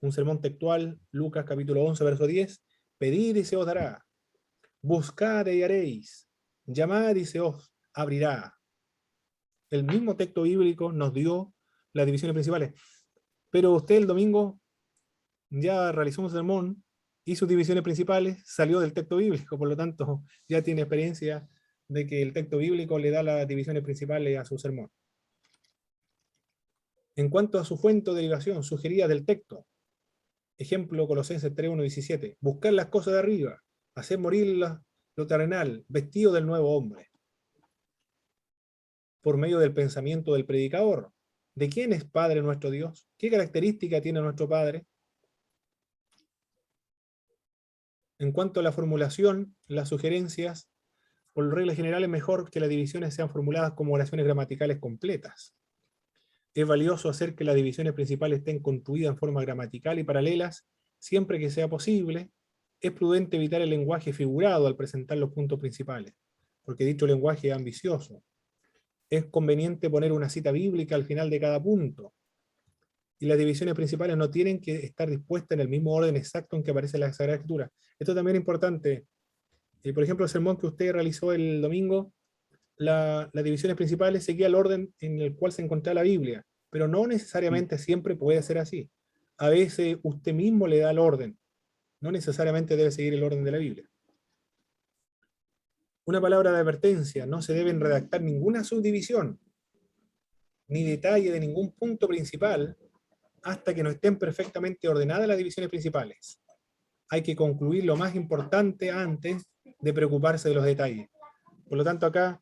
un sermón textual, Lucas capítulo 11, verso 10, pedid y se os dará, buscad y haréis, llamad y se os abrirá. El mismo texto bíblico nos dio las divisiones principales, pero usted el domingo ya realizó un sermón y sus divisiones principales salió del texto bíblico, por lo tanto ya tiene experiencia de que el texto bíblico le da las divisiones principales a su sermón. En cuanto a su fuente o derivación sugerida del texto, ejemplo Colosenses 3:1-17, buscar las cosas de arriba, hacer morir lo terrenal, vestido del nuevo hombre, por medio del pensamiento del predicador. ¿De quién es Padre nuestro Dios? ¿Qué característica tiene nuestro Padre? En cuanto a la formulación, las sugerencias, por regla general es mejor que las divisiones sean formuladas como oraciones gramaticales completas. Es valioso hacer que las divisiones principales estén construidas en forma gramatical y paralelas, siempre que sea posible. Es prudente evitar el lenguaje figurado al presentar los puntos principales, porque dicho lenguaje es ambicioso. Es conveniente poner una cita bíblica al final de cada punto, y las divisiones principales no tienen que estar dispuestas en el mismo orden exacto en que aparece la Sagrada Escritura. Esto también es importante. Por ejemplo, el sermón que usted realizó el domingo, las divisiones principales seguía el orden en el cual se encontraba la Biblia, pero no necesariamente siempre puede ser así. A veces usted mismo le da el orden, no necesariamente debe seguir el orden de la Biblia. Una palabra de advertencia: no se deben redactar ninguna subdivisión, ni detalle de ningún punto principal, hasta que no estén perfectamente ordenadas las divisiones principales. Hay que concluir lo más importante antes de preocuparse de los detalles. Por lo tanto, acá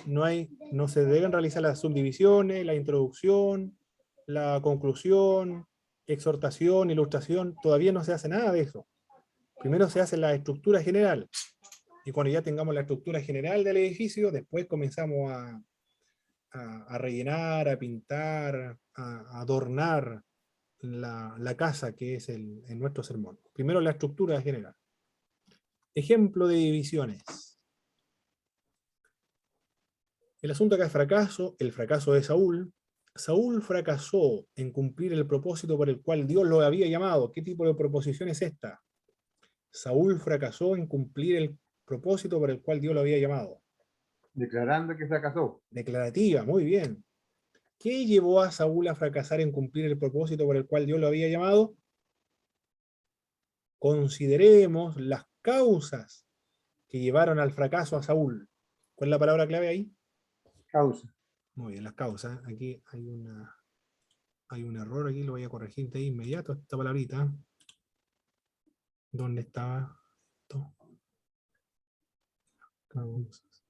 no se deben realizar las subdivisiones, la introducción, la conclusión, exhortación, ilustración. Todavía no se hace nada de eso. Primero se hace la estructura general. Y cuando ya tengamos la estructura general del edificio, después comenzamos a rellenar, a pintar, a adornar la casa que es en nuestro sermón. Primero la estructura general. Ejemplo de divisiones. El asunto acá es fracaso, el fracaso de Saúl. Saúl fracasó en cumplir el propósito por el cual Dios lo había llamado. ¿Qué tipo de proposición es esta? Saúl fracasó en cumplir el propósito por el cual Dios lo había llamado. Declarando que fracasó. Declarativa, muy bien. ¿Qué llevó a Saúl a fracasar en cumplir el propósito por el cual Dios lo había llamado? Consideremos las causas que llevaron al fracaso a Saúl. ¿Cuál es la palabra clave ahí? Causa. Muy bien, las causas. Aquí hay un error, aquí lo voy a corregir de inmediato, esta palabrita. ¿Dónde estaba esto? Causas.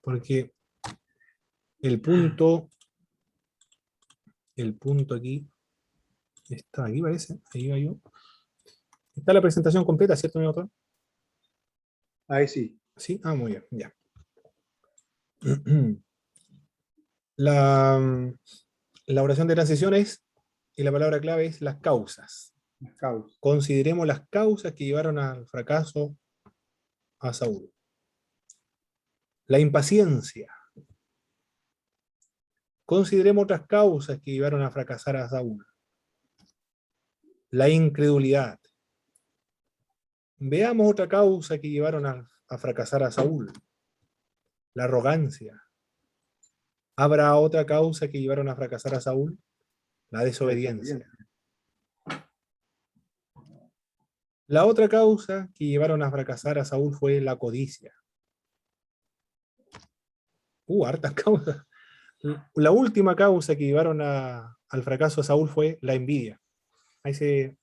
Porque el punto aquí está, aquí parece, ahí va yo. Está la presentación completa, ¿cierto, mi autor? Ahí sí. Sí, muy bien, ya. La oración de transición es, y la palabra clave es las causas. Las causas. Consideremos las causas que llevaron al fracaso a Saúl. La impaciencia. Consideremos otras causas que llevaron a fracasar a Saúl. La incredulidad. Veamos otra causa que llevaron a fracasar a Saúl. La arrogancia. ¿Habrá otra causa que llevaron a fracasar a Saúl? La desobediencia. La otra causa que llevaron a fracasar a Saúl fue la codicia. Hartas causas. La última causa que llevaron al fracaso de Saúl fue la envidia. Ahí estoy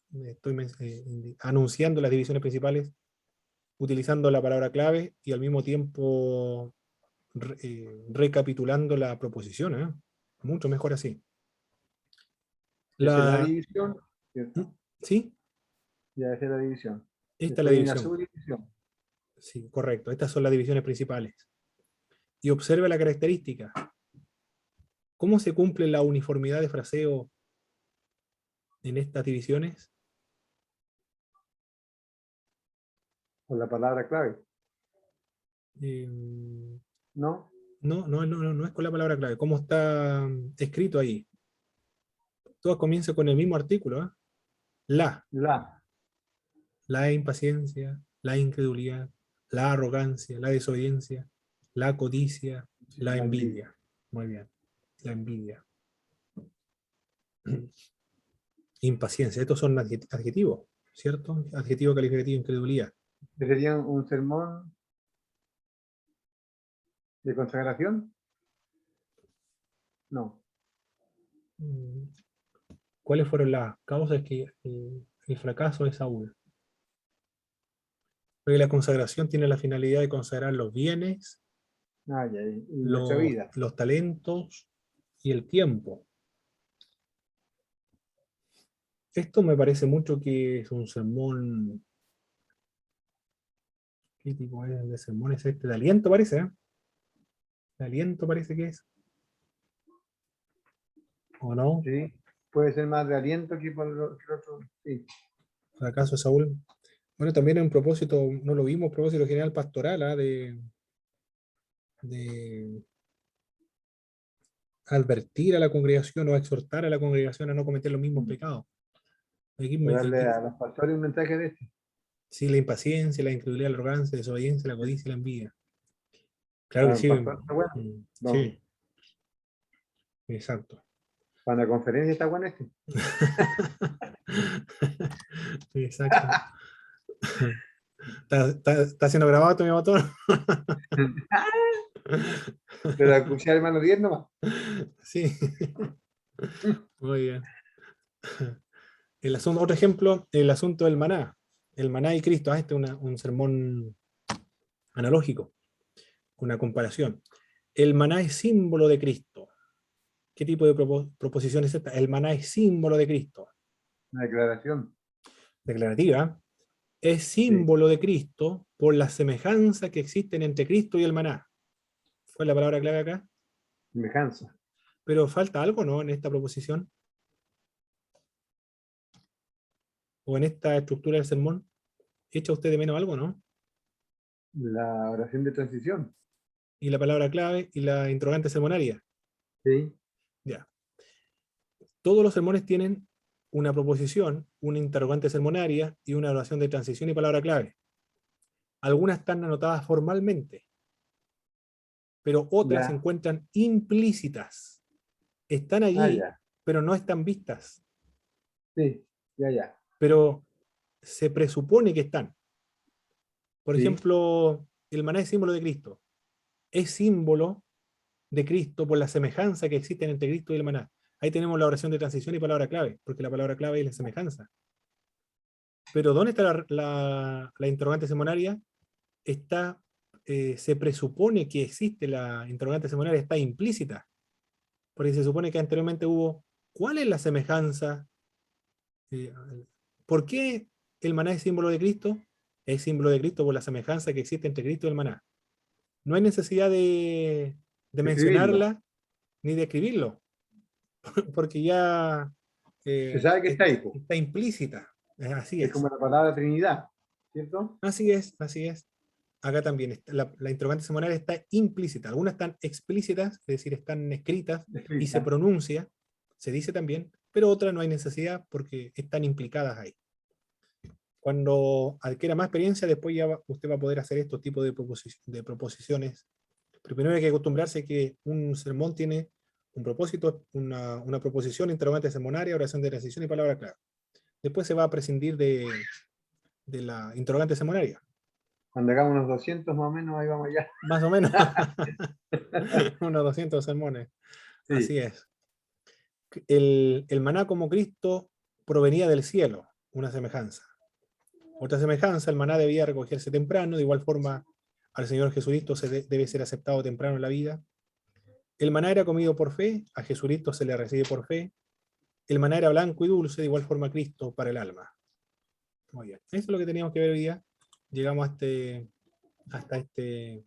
anunciando las divisiones principales, utilizando la palabra clave y al mismo tiempo recapitulando la proposición. Mucho mejor así. Esa es la división, ¿cierto? ¿Sí? Ya esa es la división. Esta es la división. Subdivisión. Sí, correcto. Estas son las divisiones principales. Y observe la característica. ¿Cómo se cumple la uniformidad de fraseo en estas divisiones? Con la palabra clave. ¿No? No es con la palabra clave. ¿Cómo está escrito ahí? Todo comienza con el mismo artículo. La impaciencia, la incredulidad, la arrogancia, la desobediencia, la codicia, la envidia. Muy bien. La envidia. Impaciencia. Estos son adjetivos, ¿cierto? Adjetivo calificativo, incredulidad. ¿Sería un sermón de consagración? No. ¿Cuáles fueron las causas que el fracaso de Saúl? Porque la consagración tiene la finalidad de consagrar los bienes, y nuestra vida. los talentos y el tiempo. Esto me parece mucho que es un sermón. ¿Qué tipo de sermón es este? De aliento parece, ¿eh? De aliento parece que es. ¿O no? Sí, puede ser más de aliento que por el otro. Sí. ¿Fracaso de Saúl? Bueno, también en un propósito, no lo vimos, propósito general pastoral, de advertir a la congregación o exhortar a la congregación a no cometer los mismos pecados. Darle a los pastores un mensaje de este. Sí, la impaciencia, la incredulidad, la arrogancia, la desobediencia, la codicia y la envidia. Claro que sí. Pastor, está bueno. Sí, exacto. Para la conferencia está bueno este. Exacto. ¿Está siendo grabado mi motor? Pero escuché al hermano 10 nomás. Sí. Muy bien. Otro ejemplo, el asunto del maná. El maná y Cristo. Este es un sermón analógico, una comparación. El maná es símbolo de Cristo. ¿Qué tipo de proposición es esta? El maná es símbolo de Cristo. Una declaración. Declarativa. Es símbolo de Cristo por la semejanza que existen entre Cristo y el maná. ¿Cuál es la palabra clave acá? Semejanza. Pero falta algo, ¿no? En esta proposición. O en esta estructura del sermón. ¿Echa usted de menos algo, no? La oración de transición. Y la palabra clave y la interrogante sermonaria. Sí. Ya. Todos los sermones tienen una proposición, una interrogante sermonaria y una oración de transición y palabra clave. Algunas están anotadas formalmente, pero otras se encuentran implícitas. Están allí, pero no están vistas. Sí, Pero se presupone que están. Por ejemplo, el maná es símbolo de Cristo. Es símbolo de Cristo por la semejanza que existen entre Cristo y el maná. Ahí tenemos la oración de transición y palabra clave, porque la palabra clave es la semejanza. Pero ¿dónde está la interrogante sermonaria? Se presupone que existe la interrogante sermonaria, está implícita, porque se supone que anteriormente hubo, ¿cuál es la semejanza? ¿Por qué el maná es símbolo de Cristo? Es símbolo de Cristo por la semejanza que existe entre Cristo y el maná. No hay necesidad de mencionarla ni de escribirlo, porque ya se sabe que está ahí. Está implícita. Así es como la palabra Trinidad, ¿cierto? Así es, así es. acá también la interrogante semonaria está implícita. Algunas están explícitas, es decir, están escritas y se pronuncia, se dice también, pero otras no hay necesidad porque están implicadas ahí. Cuando adquiera más experiencia, después ya usted va a poder hacer estos tipos de proposiciones. Pero primero hay que acostumbrarse a que un sermón tiene un propósito, una proposición, interrogante semonaria, oración de transición y palabra clave. Después se va a prescindir de la interrogante semonaria. Cuando hagamos unos 200 más o menos, ahí vamos ya. Más o menos. Unos 200 sermones. Sí. Así es. El maná como Cristo provenía del cielo, una semejanza. Otra semejanza, el maná debía recogerse temprano, de igual forma al Señor Jesucristo debe ser aceptado temprano en la vida. El maná era comido por fe, a Jesucristo se le recibe por fe. El maná era blanco y dulce, de igual forma Cristo para el alma. Muy bien. Eso es lo que teníamos que ver hoy día. Llegamos hasta este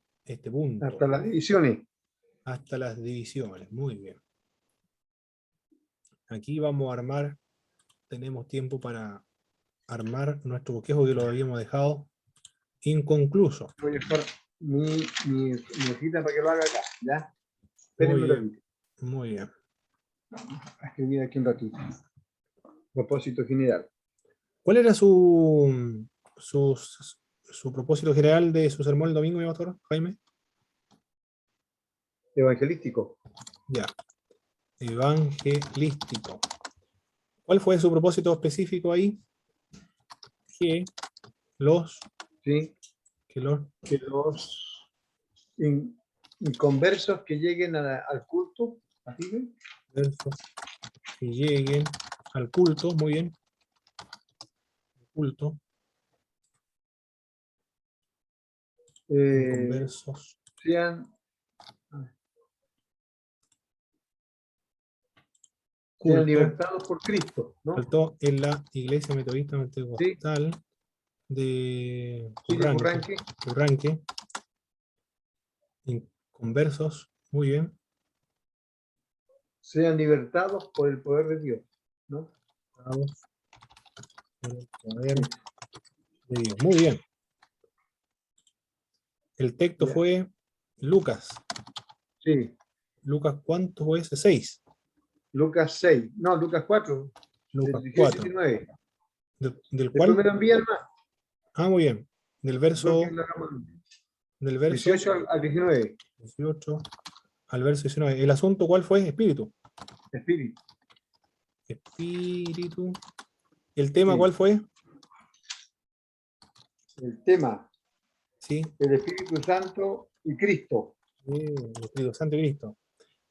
punto. Hasta las divisiones. Hasta las divisiones. Muy bien. Aquí vamos a armar, tenemos tiempo para armar nuestro bosquejo que lo habíamos dejado inconcluso. Voy a dejar mi hojita para que lo haga acá, ¿ya? Muy Espérenme un bien. ratito. Muy bien. A escribir aquí un ratito. Propósito general. ¿Cuál era su propósito general de su sermón el domingo, mi pastor Jaime? Evangelístico. Ya. Evangelístico. ¿Cuál fue su propósito específico ahí? Que los Sí. Que los inconversos que lleguen al culto, así que, versos que lleguen al culto, muy bien. Culto. Inconversos. Sean libertados por Cristo, ¿no? Faltó en la Iglesia Metodista Pentecostal de Urranque. Inconversos, muy bien. Sean libertados por el poder de Dios, ¿no? Por el poder de Dios. Muy bien. El texto fue Lucas. Sí. Lucas, ¿cuánto fue ese? 6. Lucas 6. No, Lucas 4. Lucas 18 4. y 19. ¿Del cual? Me lo envían más. Ah, muy bien. Del verso 18 al 19. 18 al verso 19. ¿El asunto cuál fue? Espíritu. Espíritu. ¿El tema cuál fue? El tema. Sí. El Espíritu Santo y Cristo. El Espíritu Santo y Cristo.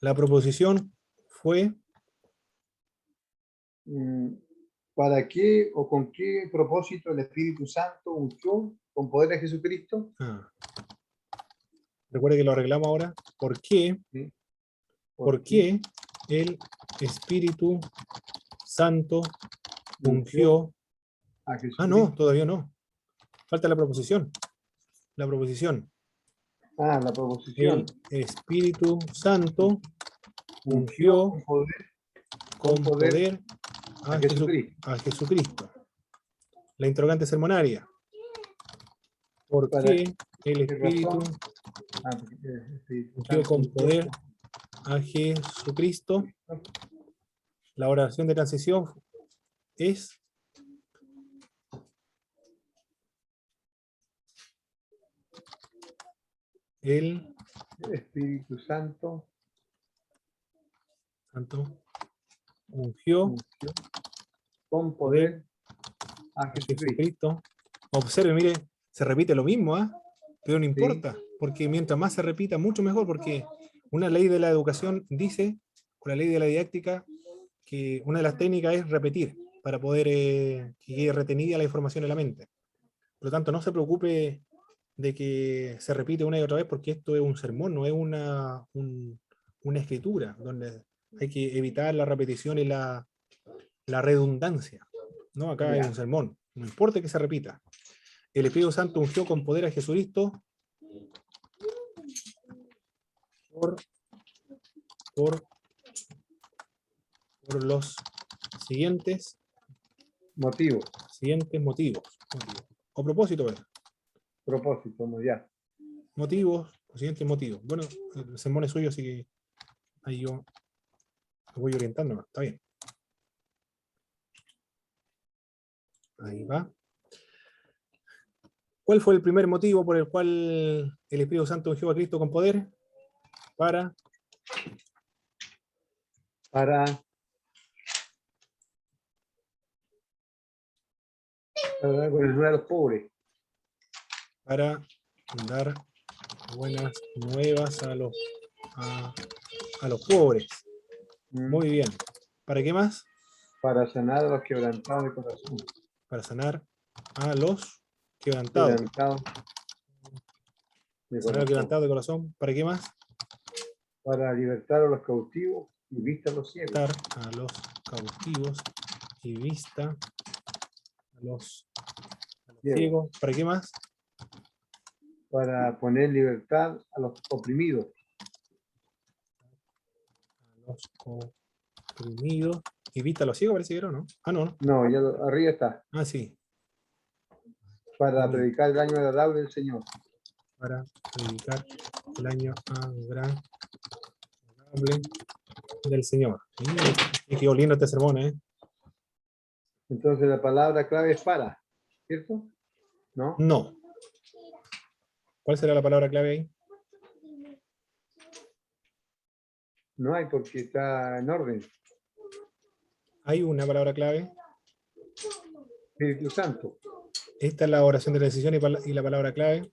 La proposición fue... ¿Para qué o con qué propósito el Espíritu Santo ungió con poder a Jesucristo? Recuerde que lo arreglamos ahora. ¿Por qué? ¿Sí? ¿Por qué el Espíritu Santo ungió a Jesucristo? Ah, no, todavía no. Falta la proposición. La proposición. La proposición. El Espíritu Santo ungió con poder a Jesucristo. La interrogante sermonaria. ¿Por qué el Espíritu ungió con poder a Jesucristo? La oración de transición es el Espíritu Santo ungió con poder a Jesucristo. Observe, mire, se repite lo mismo, pero no importa, porque mientras más se repita, mucho mejor, porque una ley de la educación dice, con la ley de la didáctica, que una de las técnicas es repetir, para poder que quede retenida la información en la mente. Por lo tanto, no se preocupe de que se repite una y otra vez, porque esto es un sermón, no es una escritura, donde hay que evitar la repetición y la redundancia. No, acá hay un sermón, no importa que se repita. El Espíritu Santo ungió con poder a Jesucristo por los siguientes motivos. O propósito. Propósito, ya. motivos, los siguientes motivos. Bueno, el sermón es suyo, así que ahí yo lo voy orientando, está bien. Ahí va. ¿Cuál fue el primer motivo por el cual el Espíritu Santo ungió a Cristo con poder? Para dar buenas nuevas a los pobres. Para dar buenas nuevas a los pobres. Muy bien. ¿Para qué más? Para sanar a los quebrantados de corazón. Para sanar a los quebrantados. Sanar a los quebrantados de corazón. ¿Para qué más? Para libertar a los cautivos y vista a los ciegos. Libertar a los cautivos y vista a los ciegos. ¿Para qué más? Para poner libertad a los oprimidos. A los oprimidos. Y vista a los ciegos, parece que era, ¿no? Ah, no. No, ya arriba está. Ah, sí. Para predicar el año agradable del Señor. Para predicar el año agradable del Señor. Y qué lindo este sermón, ¿eh? Entonces la palabra clave es para, ¿cierto? ¿No? No. ¿Cuál será la palabra clave ahí? No hay, porque está en orden. Hay una palabra clave. Espíritu Santo. Esta es la oración de decisión y la palabra clave.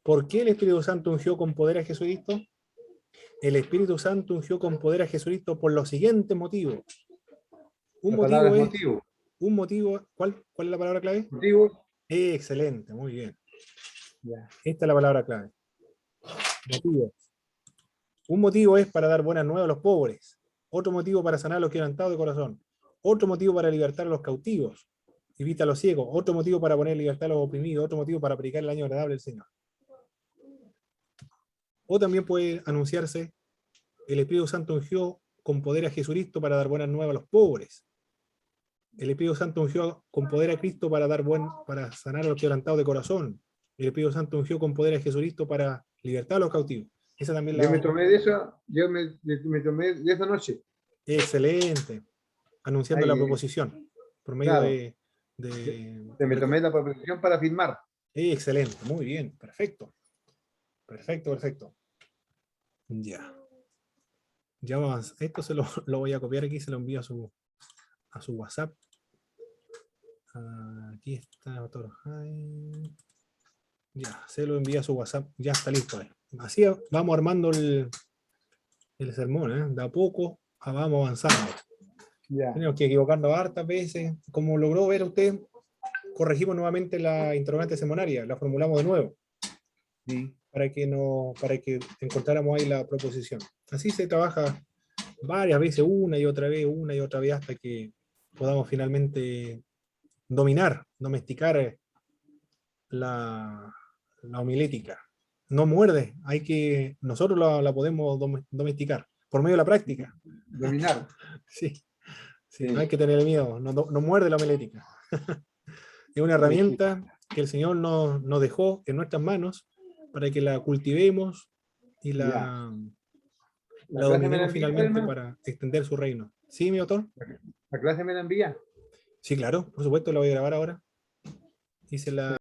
¿Por qué el Espíritu Santo ungió con poder a Jesucristo? El Espíritu Santo ungió con poder a Jesucristo por los siguientes motivos. Un motivo. ¿Cuál es la palabra clave? Motivo. Excelente, muy bien. Ya. Esta es la palabra clave. Motivo. Un motivo es para dar buenas nuevas a los pobres. Otro motivo para sanar a los quebrantados de corazón. Otro motivo para libertar a los cautivos y vista a los ciegos. Otro motivo para poner libertad a los oprimidos. Otro motivo para predicar el año agradable del Señor. O también puede anunciarse: el Espíritu Santo ungió con poder a Jesucristo para dar buenas nuevas a los pobres. El Espíritu Santo ungió con poder a Cristo para para sanar a los quebrantados de corazón. El Espíritu Santo ungió con poder a Jesucristo para libertar a los cautivos. Esa también yo me tomé de eso, yo me tomé de esa noche. Excelente. Anunciando la proposición por medio claro. Me tomé la proposición para firmar. Excelente, muy bien, perfecto. Perfecto. Ya. Ya vamos. Esto lo voy a copiar aquí, se lo envío a su WhatsApp. Aquí está, doctor. Ya, se lo envía a su WhatsApp. Ya está listo. Así vamos armando el sermón, ¿eh? De a poco vamos avanzando. Yeah. Tenemos que equivocarnos hartas veces. Como logró ver usted, corregimos nuevamente la interrogante semonaria, la formulamos de nuevo. Sí. Para que encontráramos ahí la proposición. Así se trabaja varias veces, una y otra vez, hasta que podamos finalmente domesticar la homilética. No muerde, nosotros la podemos domesticar por medio de la práctica. Dominar. Sí, no hay que tener miedo, no muerde la homilética. Es una herramienta que el Señor nos dejó en nuestras manos para que la cultivemos y la dominemos finalmente para extender su reino. ¿Sí, mi autor? ¿La clase me la envía? Sí, claro, por supuesto, la voy a grabar ahora. Hice la